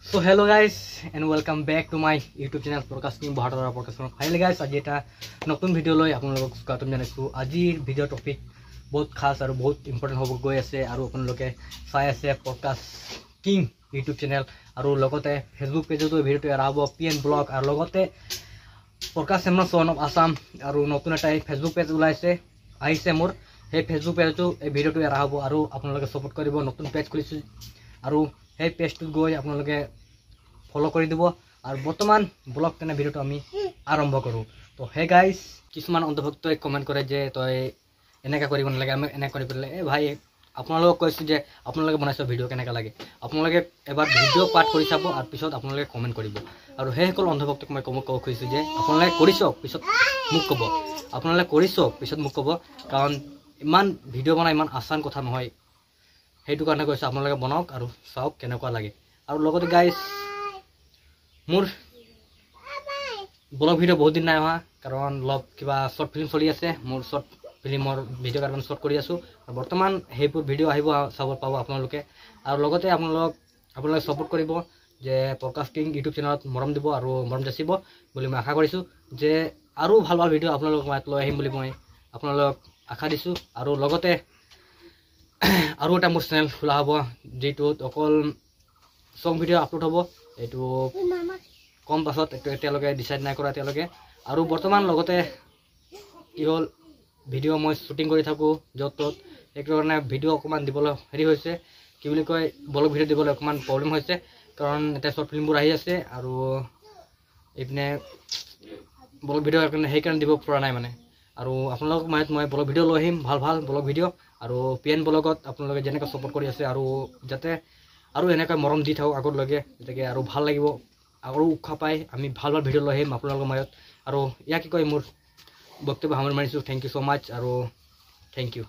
So hello guys and welcome back to my YouTube channel Podcasting Bharatara Podcast. Finally guys আজি এটা নতুন video লৈ আপোনালোকক স্বাগতম জনাইছো। আজিৰ ভিডিও টপিক বহুত খাস আৰু বহুত ইম্পৰ্টেন্ট হ'ব গৈ আছে আৰু আপোনালোকে চাই আছে পডকাস্টিং YouTube চেনেল আৰু লগতে Facebook পেজতো ভিডিওটো এৰা হ'ব PN ব্লগ আৰু লগতে podcast channel son of Assam আৰু নতুন এটা Facebook পেজ ওলাইছে আহিছে মোৰ সেই Facebook পেজটো এই ভিডিওটো এৰা হ'ব আৰু আপোনালোকে সাপোৰ্ট কৰিব। নতুন পেজ খুলিছো আৰু সেই পেজটো গৈ আপোনালোকে ফলো কৰি দিব আৰু বৰ্তমান ব্লগ তেনে ভিডিওটো আমি আৰম্ভ কৰো। তো হে গাইস কিছুমান অন্তৰ্ভুক্তই কমেন্ট কৰে যে তই এনেকা কৰিব নালাগে আমি এনেকা কৰি পেলে ভাই আপোনালোকক কৈছো যে আপোনালোকে বনাইছো ভিডিও কেনেকা লাগে আপোনালোকে এবাৰ ভিডিও পাৰ্ট কৰি চাব আৰু পিছত আপোনালোকে কমেন্ট কৰিব আৰু হে সকল অন্তৰ্ভুক্তক মই ক'ব খুজিছো যে আপোনালোকে কৰিছো পিছত মোক ক'ব আপোনালোকে কৰিছো পিছত মোক ক'ব কাৰণ ইমান ভিডিও বনাই ইমান আসান কথা নহয় সেইটো কাৰণে কৈছো আপোনালোকে বনাওক আৰু চাওক কেনেকুৱা লাগে আৰু লগতে গাইস মোৰ ব্লগ ভিডিও বহুত দিন নাই হোৱা কাৰণ লব কিবা শৰ্ট ফিল্ম চলি আছে মোৰ শৰ্ট ফিল্মৰ ভিডিও কাৰণ শৰ্ট কৰি আছো আৰু বৰ্তমান হেইবোৰ ভিডিও আহিব চাব পাব আপোনালোকে আৰু লগতে আপোনালোকে সাপোৰ্ট কৰিব যে পডকাস্টিং ইউটিউব চেনেলত মৰম দিব আৰু মৰম যাচিব বুলি মই আশা কৰিছো যে আৰু ভাল ভাল ভিডিও আপোনালোকক লৈ আহিম বুলি মই আপোনালোকক আশা দিছো আৰু লগতে আৰু এটা মোৰ চেনেল খোলা হ'ব যেটোত অকল সং ভিডিও আপলোড হ'ব এটো কম পাছত এতিয়ালৈকে ডিসাইড নাই কৰা এতিয়ালৈকে আৰু বৰ্তমান লগতে কি হ'ল ভিডিও মই শুটিং কৰি থাকো যত এক কাৰণে ভিডিও অকমান দিবলৈ হেৰি হৈছে কি বুলি কয় ব্লগ ভিডিও দিবলৈ অকমান প্ৰবলেম হৈছে কাৰণ এটা শৰ্ট ফিল্মবোৰ আহি আছে আৰু ইপনে ব্লগ ভিডিও সেইকাৰণে দিব পৰা নাই মানে আৰু আপোনালোকক মই ব্লগ ভিডিও লৈ আহিম ভাল ব্লগ ভিডিও আৰু PN ব্লগত আপোনালোকে যেনেকৈ সাপোৰ্ট কৰি আছে আৰু যাতে আৰু এনেকৈ মৰম দি থাকক আগলৈকে যাতে আৰু ভাল লাগিব আৰু উৎসাহ পাই আমি ভাল ভিডিও লৈ আহিম আপোনালোকৰ মাজত আৰু ইয়াক কি কয় মোৰ বক্তব্য সামৰি মাৰিছো। থ্যাংক ইউ সো মাচ আৰু থ্যাংক ইউ।